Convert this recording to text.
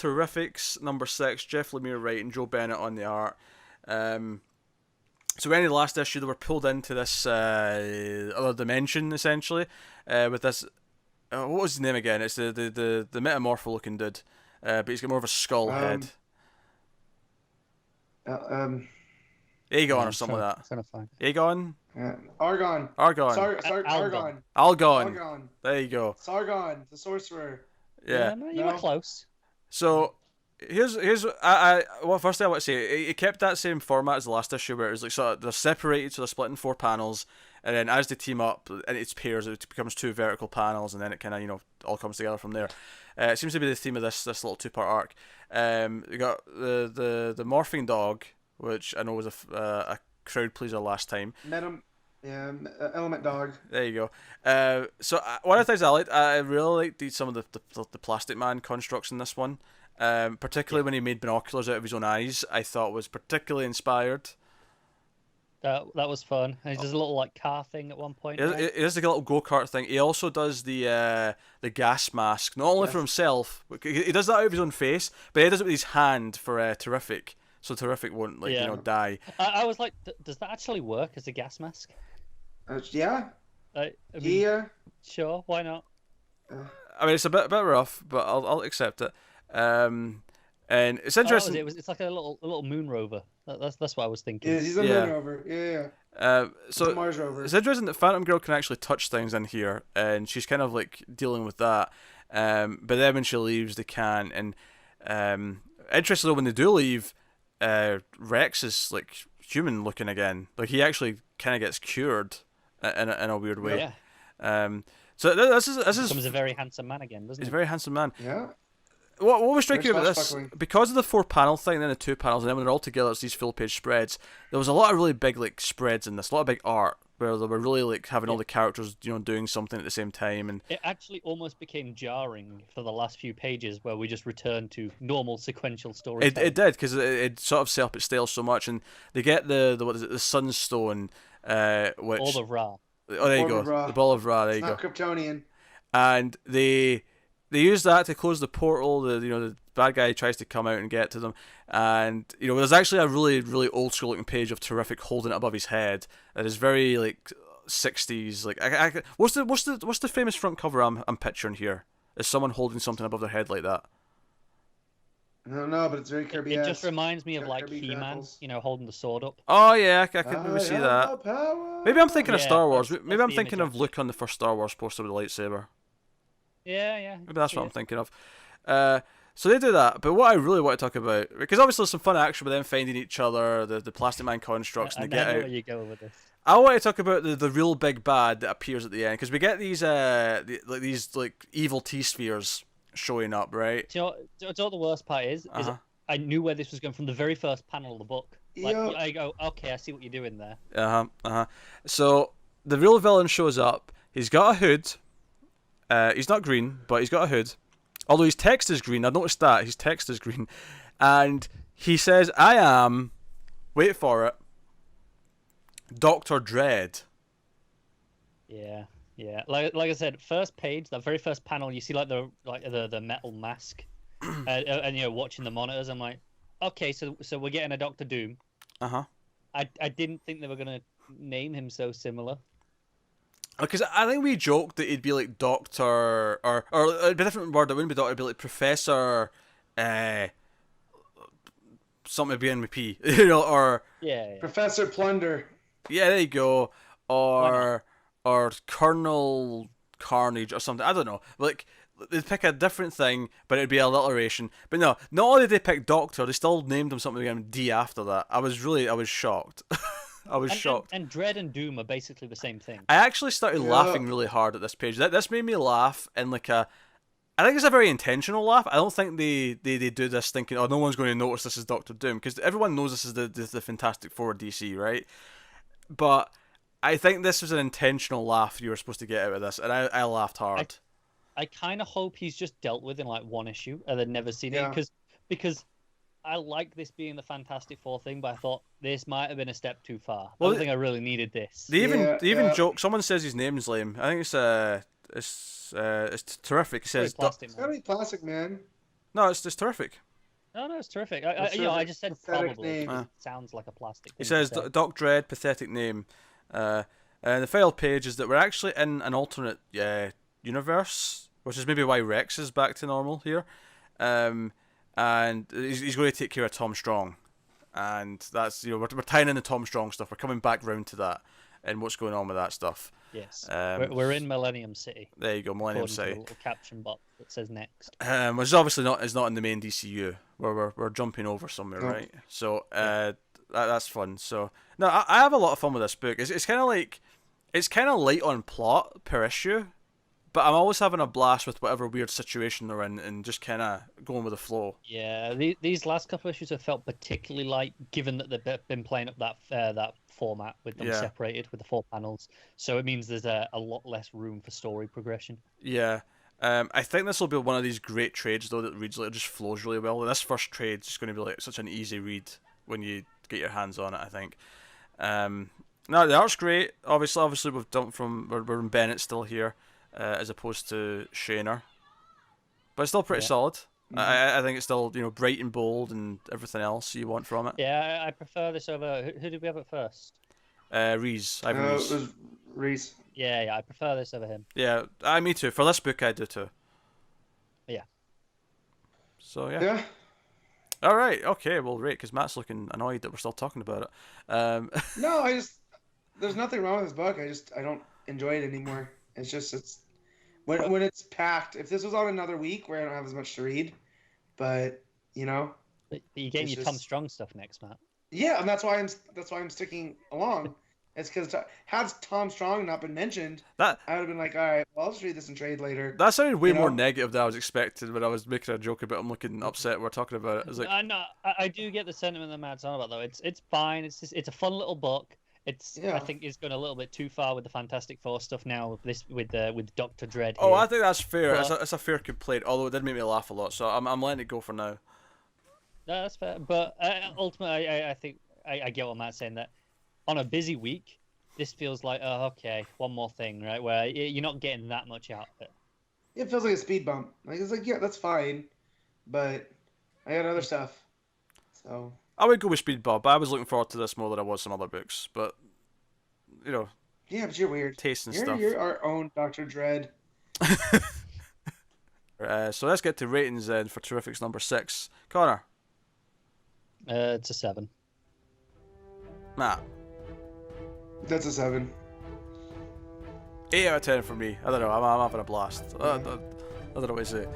Terrifics #6, Jeff Lemire writing, Joe Bennett on the art. So in the last issue, they were pulled into this other dimension, essentially, with this... what was his name again? It's the metamorpho looking dude, but he's got more of a skull head. Aegon or something like that. Trying to find. Aegon? Argon. Algon. Algon. There you go. Sargon, the sorcerer. Yeah. No, you were close. So here's well, firstly I want to say it kept that same format as the last issue, where it was like sort of they're separated, so they're split in 4 panels, and then as they team up and it's pairs, it becomes 2 vertical panels, and then it kind of all comes together from there. It seems to be the theme of this little 2-part arc. We got the morphing dog, which I know was a crowd pleaser last time. Element dog. There you go. So one of the things I really liked some of the Plastic Man constructs in this one. Particularly when he made binoculars out of his own eyes, I thought was particularly inspired. That was fun. And he does a little like car thing at one point. It is like a little go-kart thing. He also does the gas mask, not only for himself. He does that out of his own face, but he does it with his hand for Terrific, so Terrific won't die. I was like, does that actually work as a gas mask? Yeah. I mean, yeah. Sure, why not? I mean, it's a bit rough, but I'll accept it. And it's interesting. It's like a little moon rover. That's what I was thinking. Yeah, he's a moon rover. Yeah. So Mars rover. It's interesting that Phantom Girl can actually touch things in here, and she's kind of like dealing with that. But then when she leaves, they can't. And interestingly, when they do leave, Rex is like human looking again. Like he actually kind of gets cured in a weird way. Yeah. So this is becomes a very handsome man again, doesn't he? He's a very handsome man. Yeah. What was striking about this, because of the 4-panel thing, and then the 2 panels, and then when they're all together, it's these full-page spreads. There was a lot of really big like spreads in this, a lot of big art where they were really like having all the characters, doing something at the same time, and it actually almost became jarring for the last few pages where we just returned to normal sequential storytelling. It did, because it sort of set up its stale so much, and they get the what is it, the Sunstone, which Ball of Ra. Oh, there you go, the Ball of Ra. There you go. Not Kryptonian. And they use that to close the portal. The bad guy tries to come out and get to them, and there's actually a really really old school looking page of Terrific holding it above his head that is very like 60s. Like what's the famous front cover I'm picturing here? Is someone holding something above their head like that? I don't know, but it's very Kirby. It just reminds me of like He-Man, holding the sword up. Oh yeah, I could maybe see that. Power. Maybe I'm thinking of Star Wars. That's Maybe I'm the thinking image of Luke on the first Star Wars poster with a lightsaber. Yeah. Maybe that's what I'm thinking of. So they do that, but what I really want to talk about, because obviously there's some fun action with them finding each other, the Plastic Man constructs, and they get out. Where you go with this. I want to talk about the real big bad that appears at the end, because we get these these evil T-spheres showing up, right? Do you know what the worst part is? Is I knew where this was going from the very first panel of the book. Like, I go, okay, I see what you're doing there. So the real villain shows up. He's got a hood. He's not green, but he's got a hood. Although his text is green. I noticed that. His text is green. And he says, I am, wait for it, Dr. Dread. Yeah. Like I said, first page, that very first panel, you see the metal mask. And watching the monitors, I'm like, okay, so we're getting a Doctor Doom. I didn't think they were gonna name him so similar. Because I think we joked that he'd be like Doctor, or it'd be a different word. It wouldn't be Doctor. It'd be like Professor, something beginning with P, or Professor Plunder. Yeah, there you go, or Colonel Carnage or something. I don't know, like. They'd pick a different thing, but it'd be alliteration. But no, not only did they pick Doctor, they still named him something again D after that. I was shocked. I was shocked. And Dread and Doom are basically the same thing. I actually started laughing really hard at this page. This made me laugh in like I think it's a very intentional laugh. I don't think they do this thinking, oh, no one's going to notice this is Doctor Doom, because everyone knows this is the Fantastic Four DC, right? But I think this was an intentional laugh you were supposed to get out of this, and I laughed hard. I kind of hope he's just dealt with in like one issue and then never seen it, because I like this being the Fantastic Four thing, but I thought this might have been a step too far. I don't think I really needed this. They even joke. Someone says his name's lame. I think it's terrific. It says it's gotta be Plastic Man. No, it's terrific. No, it's terrific. What's your I just said pathetic probably. name? Because it sounds like a plastic. He thing says, to say. Doc Dredd, pathetic name. And the final page is that we're actually in an alternate universe, which is maybe why Rex is back to normal here. And he's going to take care of Tom Strong. And that's, we're tying in the Tom Strong stuff. We're coming back round to that and what's going on with that stuff. Yes. We're in Millennium City. There you go, Millennium according to City. the little caption box that says next. Which is obviously not in the main DCU, where we're jumping over somewhere, right? So that's fun. So no, I have a lot of fun with this book. It's kind of light on plot per issue, but I'm always having a blast with whatever weird situation they're in and just kind of going with the flow. Yeah, these last couple of issues have felt particularly light, given that they've been playing up that format with them separated with the 4 panels. So it means there's a lot less room for story progression. Yeah. I think this will be one of these great trades though that reads like it just flows really well. This first trade is just going to be like such an easy read when you get your hands on it, I think. No, the art's great. Obviously we've dumped from we're in Bennett still here, as opposed to Shaner, but it's still pretty solid. Mm-hmm. I think it's still bright and bold and everything else you want from it. Yeah, I prefer this over. Who did we have at first? Reese. Reese. It was Reese. Yeah, I prefer this over him. Yeah, me too. For this book, I do too. Yeah. So yeah. Yeah. All right. Okay. Well, great. Because Matt's looking annoyed that we're still talking about it. No, there's nothing wrong with this book. I don't enjoy it anymore. It's when it's packed. If this was on another week where I don't have as much to read, but But you getting your Tom Strong stuff next, Matt. Yeah, and that's why I'm sticking along. It's because had Tom Strong not been mentioned, I would have been like, all right, well, I'll just read this in trade later. That sounded way more negative than I was expecting when I was making a joke about him looking upset. We're talking about it. I was like, no, I do get the sentiment that Matt's on about though. It's fine. It's a fun little book. I think it's gone a little bit too far with the Fantastic Four stuff now. With Dr. Dredd. Oh, I think that's fair. It's a fair complaint. Although it did make me laugh a lot, so I'm letting it go for now. No, that's fair. But ultimately, I think I get what Matt's saying, that on a busy week, this feels like, oh, okay, one more thing, right? Where you're not getting that much out of it. It feels like a speed bump. It's like, yeah, that's fine, but I got other stuff. So I would go with Speed Bump. I was looking forward to this more than I was some other books, but yeah, but you're weird. Taste and stuff. You're our own Dr. Dredd. So let's get to ratings then for Terrifics number 6. Connor. It's a 7. Matt. That's a 7. 8 out of 10 for me. I don't know. I'm having a blast. I don't know what to say.